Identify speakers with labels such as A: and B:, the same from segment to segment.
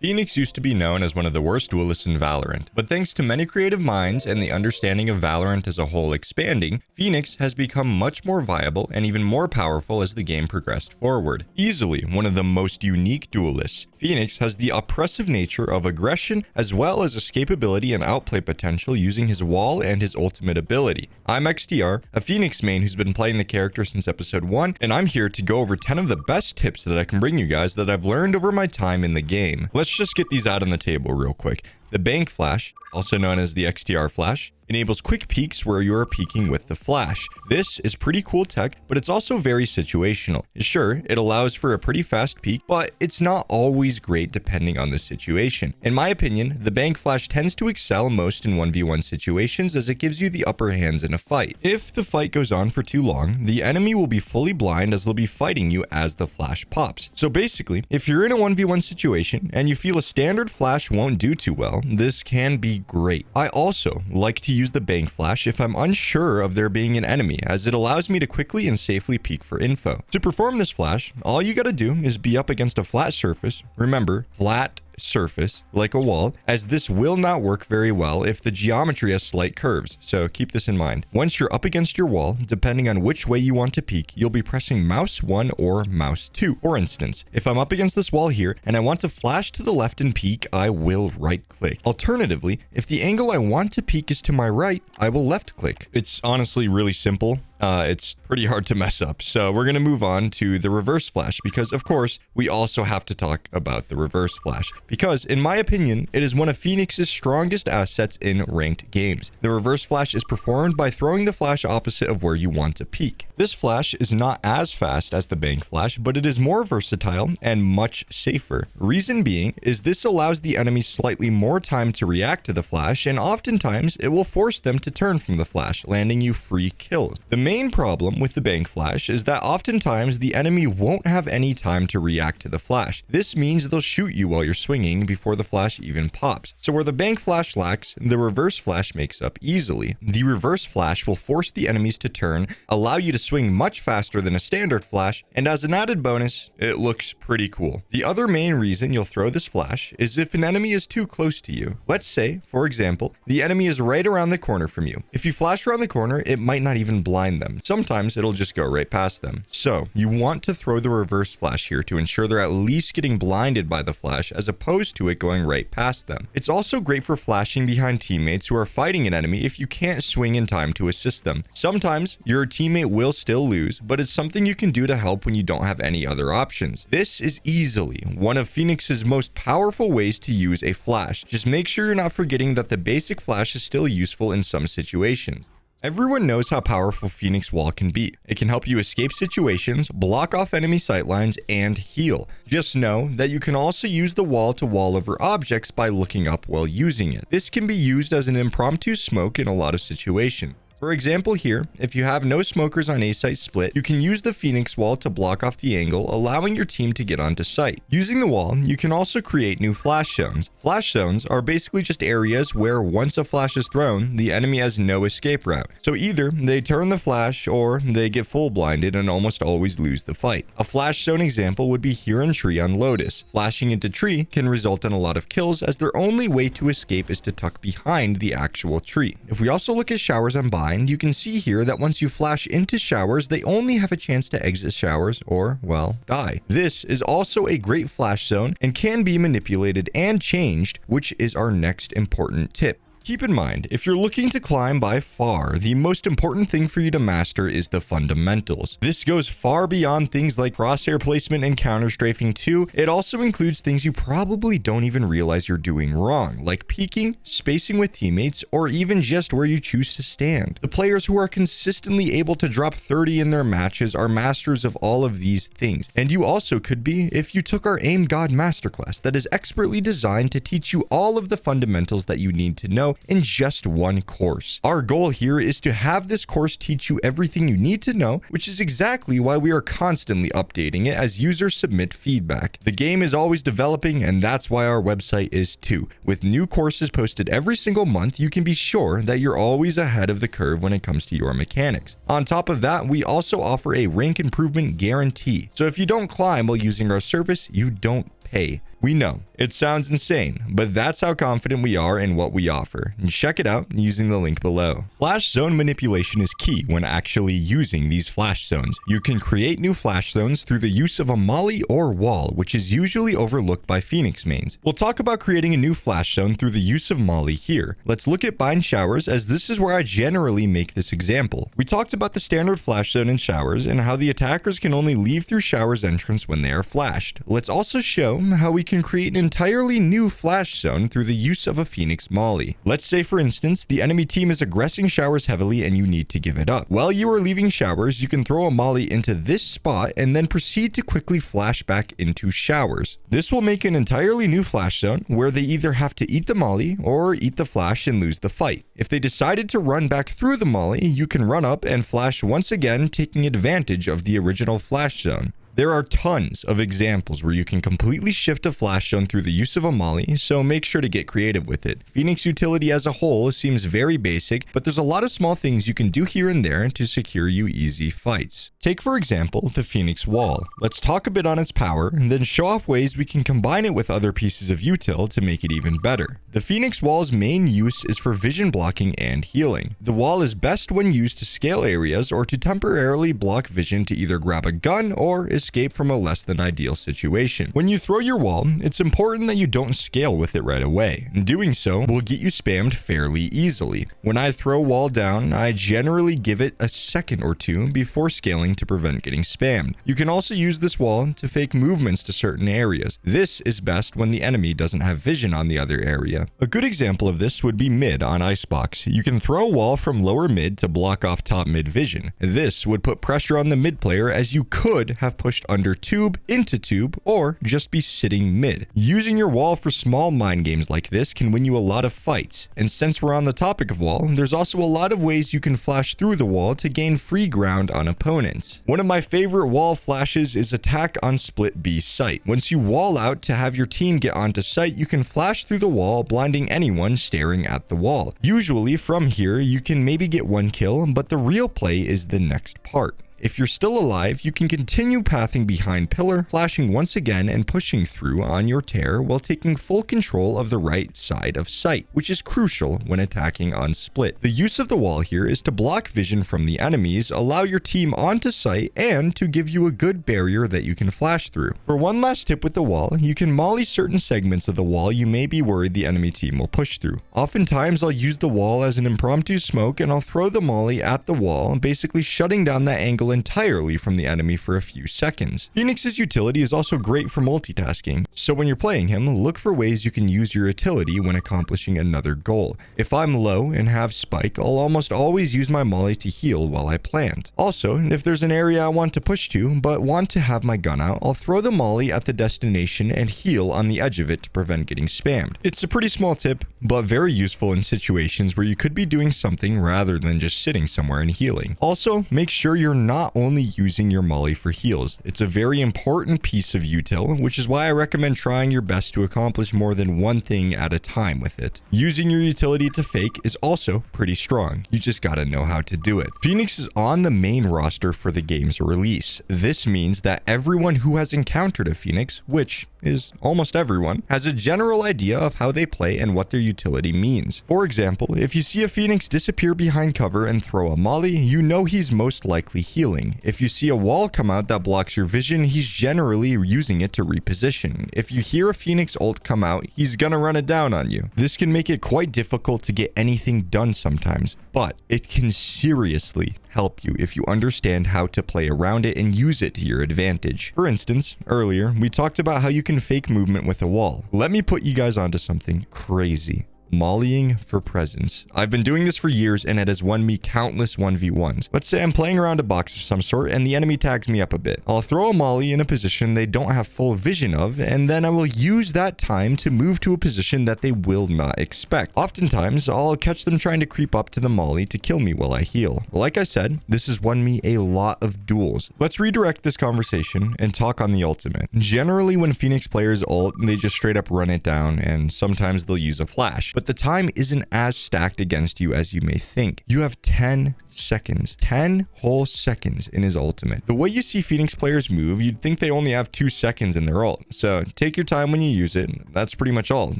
A: Phoenix used to be known as one of the worst duelists in Valorant, but thanks to many creative minds and the understanding of Valorant as a whole expanding, Phoenix has become much more viable and even more powerful as the game progressed forward. Easily one of the most unique duelists, Phoenix has the oppressive nature of aggression as well as escapability and outplay potential using his wall and his ultimate ability. I'm XDR, a Phoenix main who's been playing the character since episode 1, and I'm here to go over 10 of the best tips that I can bring you guys that I've learned over my time in the game. Let's just get these out on the table real quick. The Bank Flash, also known as the XDR Flash, enables quick peeks where you are peeking with the flash. This is pretty cool tech, but it's also very situational. Sure, it allows for a pretty fast peek, but it's not always great depending on the situation. In my opinion, the Bank Flash tends to excel most in 1v1 situations as it gives you the upper hands in a fight. If the fight goes on for too long, the enemy will be fully blind as they'll be fighting you as the flash pops. So basically, if you're in a 1v1 situation and you feel a standard flash won't do too well, this can be great. I also like to use the Bank Flash if I'm unsure of there being an enemy, as it allows me to quickly and safely peek for info. To perform this flash, all you gotta do is be up against a flat surface. Remember, flat surface, like a wall, as this will not work very well if the geometry has slight curves, so keep this in mind. Once you're up against your wall, depending on which way you want to peek, you'll be pressing mouse 1 or mouse 2. For instance, if I'm up against this wall here and I want to flash to the left and peek, I will right click. Alternatively, if the angle I want to peek is to my right, I will left click. It's honestly really simple. It's pretty hard to mess up. So we're going to move on to the reverse flash because, of course, we also have to talk about the reverse flash because, in my opinion, it is one of Phoenix's strongest assets in ranked games. The reverse flash is performed by throwing the flash opposite of where you want to peek. This flash is not as fast as the Bank Flash, but it is more versatile and much safer. Reason being is this allows the enemy slightly more time to react to the flash, and oftentimes it will force them to turn from the flash, landing you free kills. The main problem with the Bank Flash is that oftentimes the enemy won't have any time to react to the flash. This means they'll shoot you while you're swinging before the flash even pops. So where the Bank Flash lacks, the reverse flash makes up easily. The reverse flash will force the enemies to turn, allow you to swing much faster than a standard flash, and as an added bonus, it looks pretty cool. The other main reason you'll throw this flash is if an enemy is too close to you. Let's say, for example, the enemy is right around the corner from you. If you flash around the corner, it might not even blind them. Sometimes it'll just go right past them. So you want to throw the reverse flash here to ensure they're at least getting blinded by the flash as opposed to it going right past them. It's also great for flashing behind teammates who are fighting an enemy if you can't swing in time to assist them. Sometimes your teammate will still lose, but it's something you can do to help when you don't have any other options. This is easily one of Phoenix's most powerful ways to use a flash. Just make sure you're not forgetting that the basic flash is still useful in some situations. Everyone knows how powerful Phoenix Wall can be. It can help you escape situations, block off enemy sightlines, and heal. Just know that you can also use the wall to wall over objects by looking up while using it. This can be used as an impromptu smoke in a lot of situations. For example here, if you have no smokers on A site split, you can use the Phoenix Wall to block off the angle, allowing your team to get onto site. Using the wall, you can also create new flash zones. Flash zones are basically just areas where once a flash is thrown, the enemy has no escape route. So either they turn the flash or they get full blinded and almost always lose the fight. A flash zone example would be here in Tree on Lotus. Flashing into Tree can result in a lot of kills as their only way to escape is to tuck behind the actual tree. If we also look at Showers on Buy, you can see here that once you flash into Showers, they only have a chance to exit Showers or, well, die. This is also a great flash zone and can be manipulated and changed, which is our next important tip. Keep in mind, if you're looking to climb, by far, the most important thing for you to master is the fundamentals. This goes far beyond things like crosshair placement and counter strafing too. It also includes things you probably don't even realize you're doing wrong, like peeking, spacing with teammates, or even just where you choose to stand. The players who are consistently able to drop 30 in their matches are masters of all of these things, and you also could be if you took our Aim God Masterclass that is expertly designed to teach you all of the fundamentals that you need to know in just one course. Our goal here is to have this course teach you everything you need to know, which is exactly why we are constantly updating it as users submit feedback. The game is always developing, and that's why our website is too. With new courses posted every single month, you can be sure that you're always ahead of the curve when it comes to your mechanics. On top of that, we also offer a rank improvement guarantee. So if you don't climb while using our service, you don't pay. We know, it sounds insane, but that's how confident we are in what we offer. And check it out using the link below. Flash zone manipulation is key when actually using these flash zones. You can create new flash zones through the use of a molly or wall, which is usually overlooked by Phoenix mains. We'll talk about creating a new flash zone through the use of molly here. Let's look at bind showers, as this is where I generally make this example. We talked about the standard flash zone in showers and how the attackers can only leave through showers entrance when they are flashed. Let's also show how we can create an entirely new flash zone through the use of a Phoenix molly. Let's say, for instance, the enemy team is aggressing showers heavily and you need to give it up. While you are leaving showers, you can throw a molly into this spot and then proceed to quickly flash back into showers. This will make an entirely new flash zone where they either have to eat the molly or eat the flash and lose the fight. If they decided to run back through the molly, you can run up and flash once again, taking advantage of the original flash zone. There are tons of examples where you can completely shift a flash zone through the use of a molly, so make sure to get creative with it. Phoenix utility as a whole seems very basic, but there's a lot of small things you can do here and there to secure you easy fights. Take, for example, the Phoenix wall. Let's talk a bit on its power, and then show off ways we can combine it with other pieces of util to make it even better. The Phoenix wall's main use is for vision blocking and healing. The wall is best when used to scale areas or to temporarily block vision to either grab a gun or escape from a less than ideal situation. When you throw your wall, it's important that you don't scale with it right away. Doing so will get you spammed fairly easily. When I throw wall down, I generally give it a second or two before scaling to prevent getting spammed. You can also use this wall to fake movements to certain areas. This is best when the enemy doesn't have vision on the other area. A good example of this would be mid on Icebox. You can throw a wall from lower mid to block off top mid vision. This would put pressure on the mid player, as you could have pushed under tube into tube or just be sitting mid. Using your wall for small mind games like this can win you a lot of fights. And since we're on the topic of wall, there's also a lot of ways you can flash through the wall to gain free ground on opponents. One of my favorite wall flashes is attack on split B site. Once you wall out to have your team get onto site, you can flash through the wall, blinding anyone staring at the wall. Usually from here, you can maybe get one kill, but the real play is the next part. If you're still alive, you can continue pathing behind pillar, flashing once again and pushing through on your tear while taking full control of the right side of sight, which is crucial when attacking on split. The use of the wall here is to block vision from the enemies, allow your team onto sight, and to give you a good barrier that you can flash through. For one last tip with the wall, you can molly certain segments of the wall you may be worried the enemy team will push through. Oftentimes, I'll use the wall as an impromptu smoke and I'll throw the molly at the wall, basically shutting down that angle entirely from the enemy for a few seconds. Phoenix's utility is also great for multitasking, so when you're playing him, look for ways you can use your utility when accomplishing another goal. If I'm low and have spike, I'll almost always use my molly to heal while I plant. Also, if there's an area I want to push to but want to have my gun out, I'll throw the molly at the destination and heal on the edge of it to prevent getting spammed. It's a pretty small tip, but very useful in situations where you could be doing something rather than just sitting somewhere and healing. Also, make sure you're not only using your molly for heals. It's a very important piece of util, which is why I recommend trying your best to accomplish more than one thing at a time with it. Using your utility to fake is also pretty strong. You just gotta know how to do it. Phoenix is on the main roster for the game's release. This means that everyone who has encountered a Phoenix, which is almost everyone, has a general idea of how they play and what their utility means. For example, if you see a Phoenix disappear behind cover and throw a molly, you know he's most likely healing. If you see a wall come out that blocks your vision, he's generally using it to reposition. If you hear a Phoenix ult come out, he's gonna run it down on you. This can make it quite difficult to get anything done sometimes, but it can seriously help you if you understand how to play around it and use it to your advantage. For instance, earlier, we talked about how you can fake movement with a wall. Let me put you guys onto something crazy. Mollying for presence. I've been doing this for years and it has won me countless 1v1s. Let's say I'm playing around a box of some sort and the enemy tags me up a bit. I'll throw a molly in a position they don't have full vision of, and then I will use that time to move to a position that they will not expect. Oftentimes, I'll catch them trying to creep up to the molly to kill me while I heal. Like I said, this has won me a lot of duels. Let's redirect this conversation and talk on the ultimate. Generally, when Phoenix players ult, they just straight up run it down, and sometimes they'll use a flash. but the time isn't as stacked against you as you may think. You have 10 seconds, 10 whole seconds in his ultimate. The way you see Phoenix players move, you'd think they only have 2 seconds in their ult. So take your time when you use it. That's pretty much all.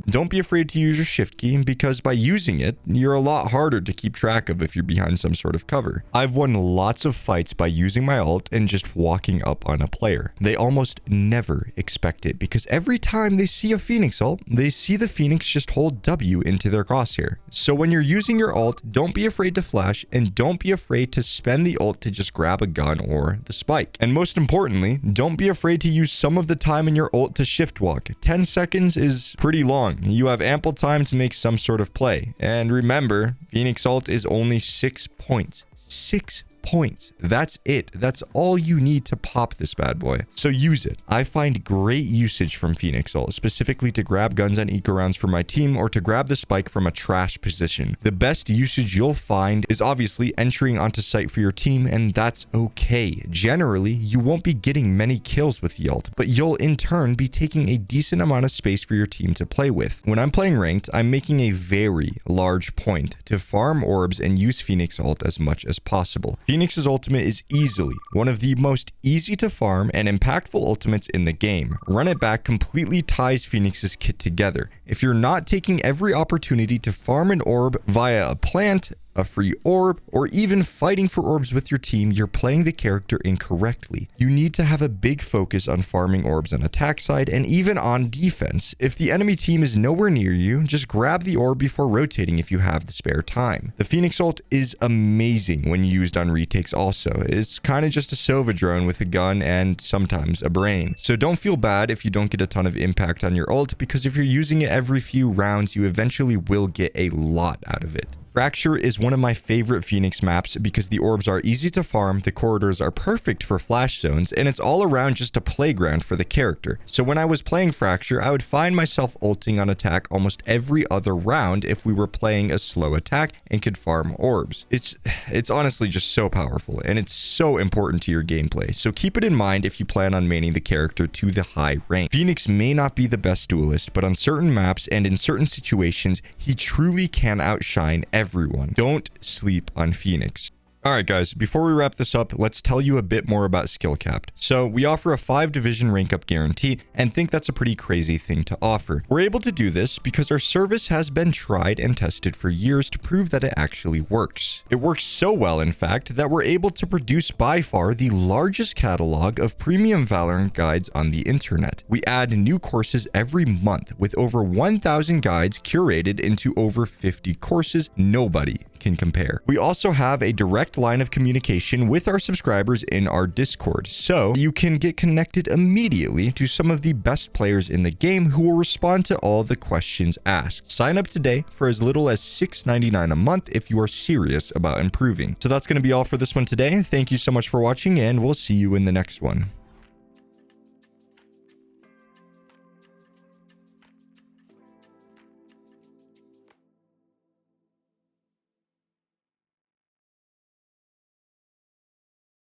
A: Don't be afraid to use your shift key, because by using it, you're a lot harder to keep track of if you're behind some sort of cover. I've won lots of fights by using my ult and just walking up on a player. They almost never expect it, because every time they see a Phoenix ult, they see the Phoenix just hold W into their crosshair. So when you're using your ult, don't be afraid to flash, and don't be afraid to spend the ult to just grab a gun or the spike. And most importantly, don't be afraid to use some of the time in your ult to shift walk. 10 seconds is pretty long. You have ample time to make some sort of play. And remember, Phoenix ult is only 6 points. 6 points. That's it. That's all you need to pop this bad boy. So use it. I find great usage from Phoenix ult, specifically to grab guns on eco rounds for my team or to grab the spike from a trash position. The best usage you'll find is obviously entering onto site for your team, and that's okay. Generally, you won't be getting many kills with the ult, but you'll in turn be taking a decent amount of space for your team to play with. When I'm playing ranked, I'm making a very large point to farm orbs and use Phoenix ult as much as possible. Phoenix's ultimate is easily one of the most easy to farm and impactful ultimates in the game. Run It Back completely ties Phoenix's kit together. If you're not taking every opportunity to farm an orb via a plant, a free orb, or even fighting for orbs with your team, you're playing the character incorrectly. You need to have a big focus on farming orbs on attack side and even on defense. If the enemy team is nowhere near you, just grab the orb before rotating if you have the spare time. The Phoenix ult is amazing when used on retakes also. It's kind of just a Sova drone with a gun and sometimes a brain. So don't feel bad if you don't get a ton of impact on your ult, because if you're using it every few rounds, you eventually will get a lot out of it. Fracture is one of my favorite Phoenix maps because the orbs are easy to farm, the corridors are perfect for flash zones, and it's all around just a playground for the character. So when I was playing Fracture, I would find myself ulting on attack almost every other round if we were playing a slow attack and could farm orbs. It's honestly just so powerful, and it's so important to your gameplay. So keep it in mind if you plan on maining the character to the high rank. Phoenix may not be the best duelist, but on certain maps and in certain situations, he truly can outshine everyone. Don't sleep on Phoenix. Alright guys, before we wrap this up, let's tell you a bit more about SkillCapped. So we offer a 5-division rank up guarantee and think that's a pretty crazy thing to offer. We're able to do this because our service has been tried and tested for years to prove that it actually works. It works so well, in fact, that we're able to produce by far the largest catalog of premium Valorant guides on the internet. We add new courses every month with over 1,000 guides curated into over 50 courses. Nobody can compare. We also have a direct line of communication with our subscribers in our Discord, so you can get connected immediately to some of the best players in the game who will respond to all the questions asked. Sign up today for as little as $6.99 a month if you are serious about improving. So that's going to be all for this one today. Thank you so much for watching, and we'll see you in the next one.